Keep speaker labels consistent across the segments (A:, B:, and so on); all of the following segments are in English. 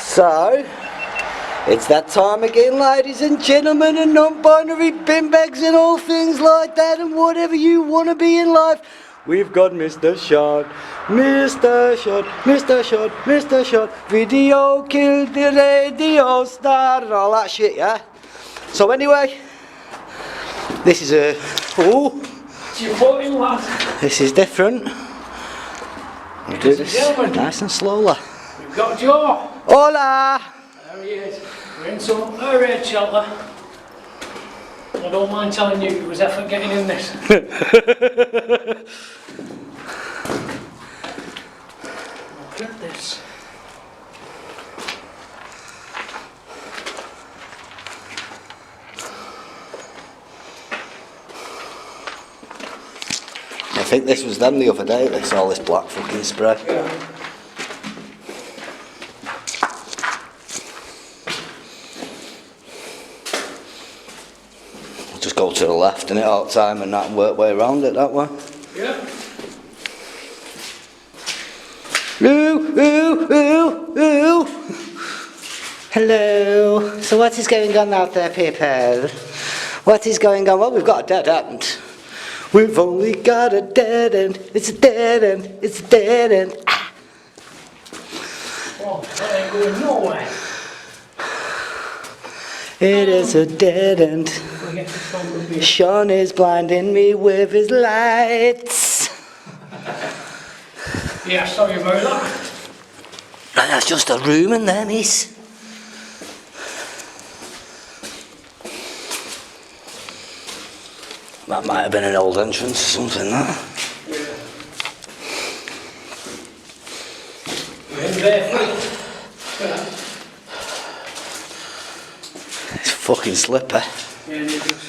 A: So, it's that time again, ladies and gentlemen, and non-binary bin bags and all things like that, and whatever you want to be in life. We've got Mr. Shot, Mr. Shot, Mr. Shot, Mr. Shot, video killed the radio star, and all that shit, yeah? So anyway, this is a... Ooh. This is different. We'll do this nice and slowly.
B: We've got Joe.
A: Hola!
B: There he is. We're in some raid shelter. I don't mind telling you, it was effort getting in this. Look at this.
A: I think this was them the other day, they saw this black fucking spray.
B: Yeah.
A: We'll just go to the left in it all the time and that work way around it that way.
B: Yeah.
A: Ooh, ooh, ooh, ooh. Hello. So what is going on out there, people? What is going on? Well, we've got a dead end. We've only got a dead end. It's a dead end. It's a dead end. Ah.
B: Oh, that ain't going nowhere.
A: It is a dead end. Sean is blinding me with his lights.
B: Yeah, sorry about that.
A: That's just a room in there, miss. That might have been an old entrance or something, that.
B: Yeah. We're in there. Yeah.
A: It's fucking slippery.
B: Yeah, it is.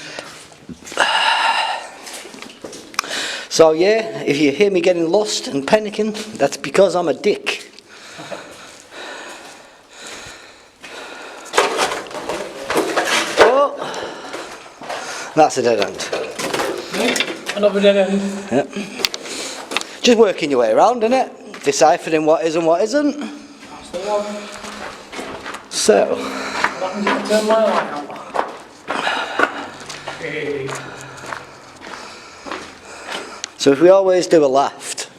A: So yeah, if you hear me getting lost and panicking, that's because I'm a dick. Oh, that's a dead end.
B: Another dead end.
A: Yep. Just working your way around, innit? Deciphering what is and what isn't.
B: That's the one.
A: So.
B: What happens if I turn my light out? Hey.
A: So if we always do a left,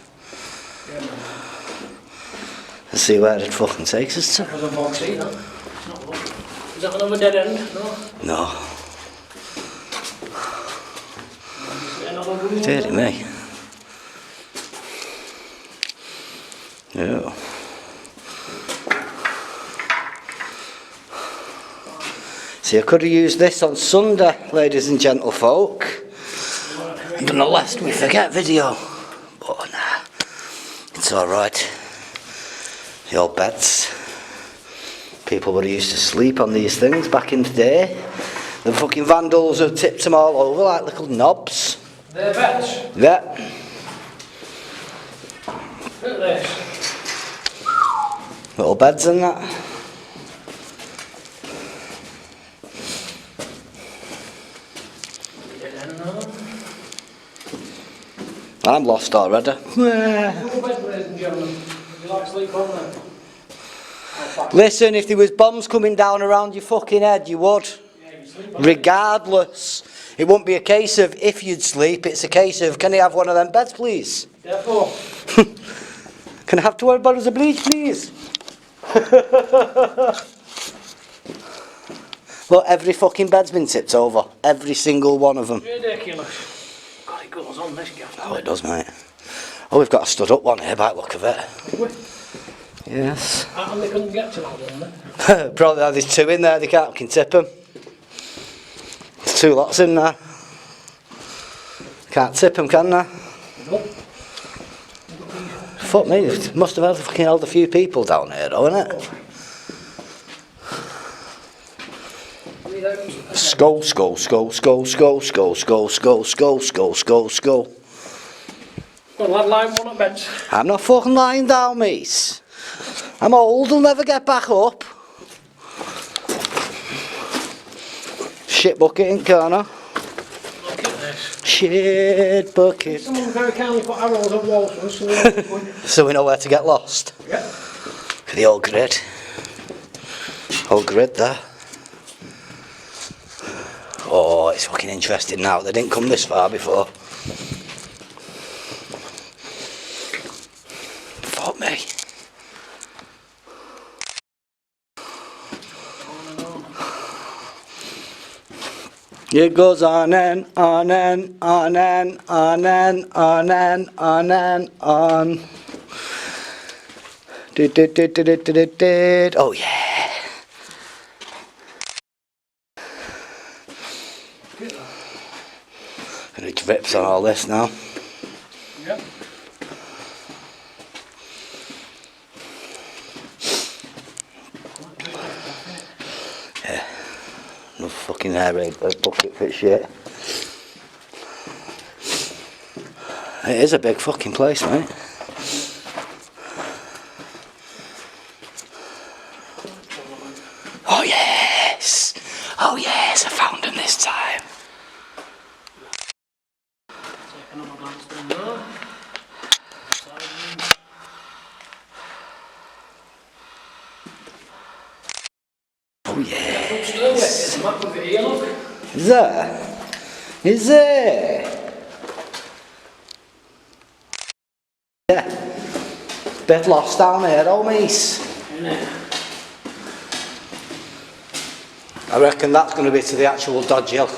B: Yeah, man.
A: let's see where it fucking takes us to.
B: That was a box either. It's not good. Is that another dead end? No.
A: No.
B: Another good
A: Dirty me. No. See, I could have used this on Sunday, ladies and gentlefolk. I've done a lest we forget video. But nah, it's alright. The old beds. People would have used to sleep on these things back in the day. The fucking vandals have tipped them all over like little knobs.
B: They're beds.
A: Yeah.
B: Look at this.
A: Little beds and that.
B: Dead end now.
A: I'm lost already.
B: Double bed, ladies and gentlemen. Would you like to sleep on them?
A: Listen, if there was bombs coming down around your fucking head, you would.
B: Yeah, you sleep on
A: Regardless. It won't be a case of if you'd sleep, it's a case of, can I have one of them beds, please?
B: Therefore.
A: Can I have 12 bottles of bleach, please? Look, every fucking bed's been tipped over. Every single one of them.
B: Ridiculous. God, it goes on this gaff.
A: Oh, it does, mate. Oh, we've got a stood up one here by the look of it.
B: Did we?
A: Yes.
B: And they couldn't get to that one then?
A: Probably there's two in there, they can't fucking tip them. There's two lots in there. Can't tip them, can they?
B: Nope.
A: Fuck me, it must have fucking held a few people down here though, innit? Skull, skull, skull, skull, skull, skull, skull, skull, skull, skull, skull, skull.
B: Well, I'd line one at beds.
A: I'm not fucking lying down, mate. I'm old, I'll never get back up. Shit bucket in corner.
B: Look at this. this.
A: Shit bucket.
B: Someone very kindly put arrows on walls for us so we know what's going.
A: So we know where to get lost.
B: Yep.
A: Look at the old grid. Old grid there. Oh, it's fucking interesting now. They didn't come this far before. Fuck me. It goes on and on and on and on and on and on and on. Oh yeah. And it drips on all this now.
B: Yep.
A: Yeah. No fucking air raid bucket for shit. It is a big fucking place, mate. Oh yes! Oh yes, I found him this time.
B: Take another glance down there.
A: Oh yeah.
B: There's a map of it here, look.
A: Is there? Is there? Yeah. Bit lost down here, though, mate. I reckon that's going to be to the actual Dodge Hill.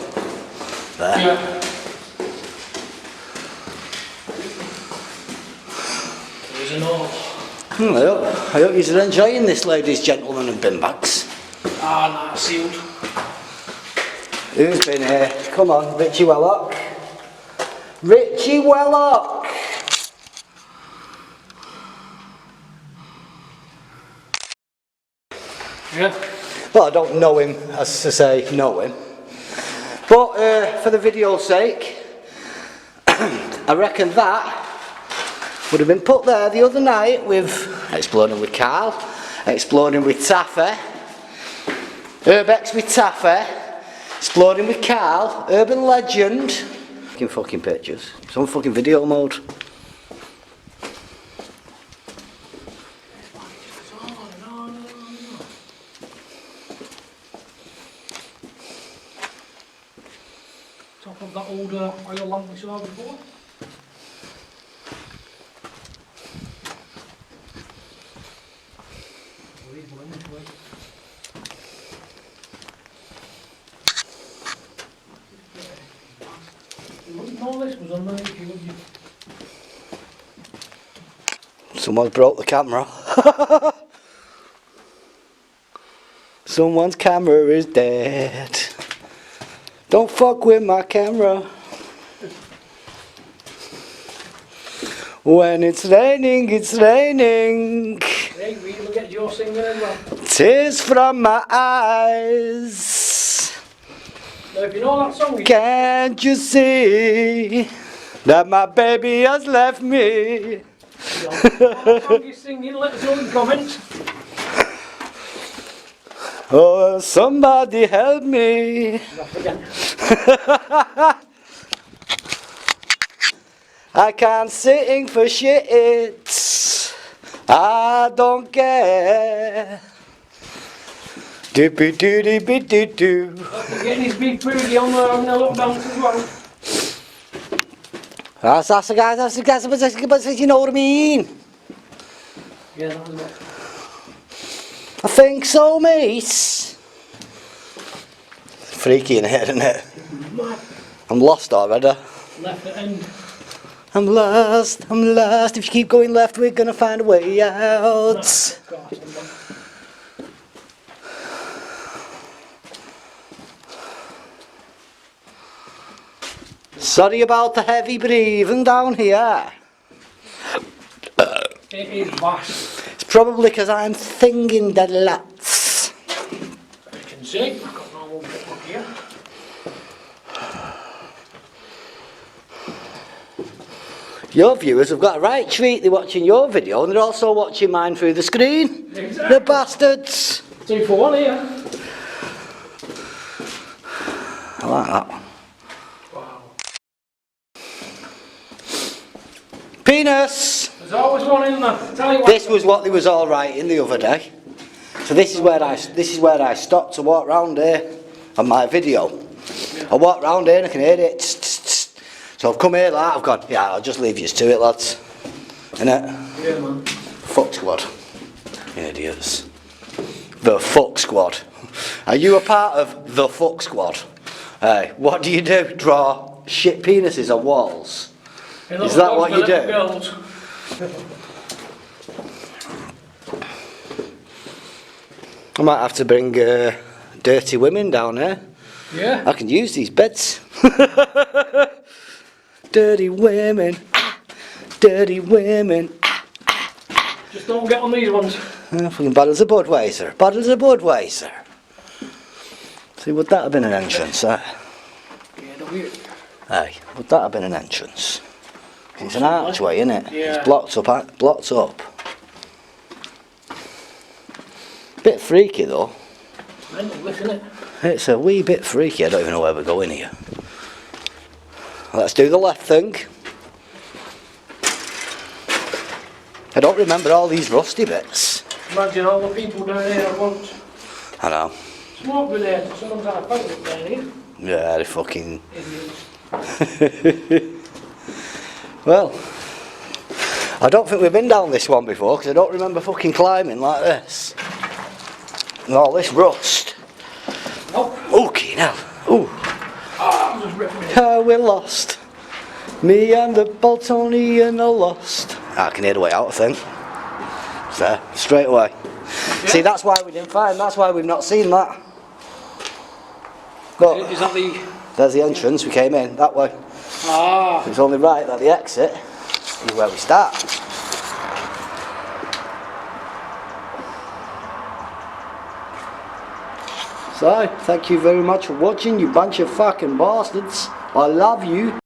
A: There.
B: Yeah. There's an all.
A: I hope you're enjoying this, ladies, gentlemen, and bin bags.
B: Ah, nah, sealed.
A: Who's been here? Come on, Richie Wellock. Richie Wellock!
B: Yeah.
A: Well, I don't know him, as to say, know him. But for the video's sake, I reckon that would have been put there the other night with Exploding with Carl, Exploding with Taffy, Urbex with Taffy, Exploding with Carl, Urban Legend. Fucking pictures. It's on fucking video mode.
B: Top of that old oil lamp we saw before. You wouldn't know this was underneath you, would you?
A: Someone's broke the camera. Someone's camera is dead. Don't fuck with my camera. When it's raining, it's raining.
B: Hey, we will get your singing as well.
A: Tears from my eyes.
B: Now, if you know that song,
A: Can't you see that my baby has left me?
B: that song you're singing, let us know in the comments.
A: Oh, somebody help me.
B: Off again.
A: I can't sing for shit. I don't care. Doopy doo doo doo doo doo.
B: Getting his big booty on there having a little dance as well.
A: That's the guys, but you know what I mean?
B: Yeah, that was it.
A: I think so, mate. Freaky in here, isn't it? I'm lost already.
B: Left at end.
A: I'm lost, I'm lost. If you keep going left, we're gonna find a way out.
B: Gosh, I'm done.
A: Sorry about the heavy breathing down here.
B: It is vast.
A: It's probably because I'm thinking the lots.
B: As you can see, I've got no more bit up here.
A: Your viewers have got a right treat. They're watching your video and they're also watching mine through the screen.
B: Exactly.
A: The bastards.
B: 2 for 1 here.
A: I like that one. Penis!
B: There's always one in there. Tell you what.
A: This was what they was all right in the other day. So this is where I stopped to walk round here on my video. I walk round here and I can hear it. So I've come here like I've gone, yeah, I'll just leave you to it, lads. Innit?
B: Yeah, man.
A: Fuck squad. Idiots. The fuck squad. Are you a part of the fuck squad? Hey, what do you do? Draw shit penises on walls? Is that what you do? I might have to bring dirty women down here.
B: Yeah.
A: I can use these beds. Dirty women. Dirty women.
B: Just don't get on these ones.
A: Fucking bottles of Budweiser. Bottles of Budweiser. See, would that have been an entrance, eh?
B: Yeah, don't you?
A: Hey, would that have been an entrance? It's an archway, isn't it?
B: Yeah.
A: It's blocked up. Blocked up. Bit freaky though.
B: Mental, isn't it?
A: It's a wee bit freaky. I don't even know where we're going here. Let's do the left thing. I don't remember all these rusty bits.
B: Imagine all the people down here at once.
A: I know.
B: Smoke grenades. Someone's had a fight down here.
A: Yeah, they fucking...
B: Idiots.
A: Well, I don't think we've been down this one before because I don't remember fucking climbing like this. And all this rust.
B: Nope.
A: Okay, now. Ooh.
B: Oh, I'm just ripping it.
A: We're lost. Me and the boltonian are lost. I can hear the way out, I think. So, straight away.
B: Yeah.
A: See, that's why we didn't find, that's why we've not seen that. Look,
B: Is that the...
A: there's the entrance, we came in, that way.
B: Ah.
A: It's only right that the exit is where we start. So, thank you very much for watching, you bunch of fucking bastards. I love you.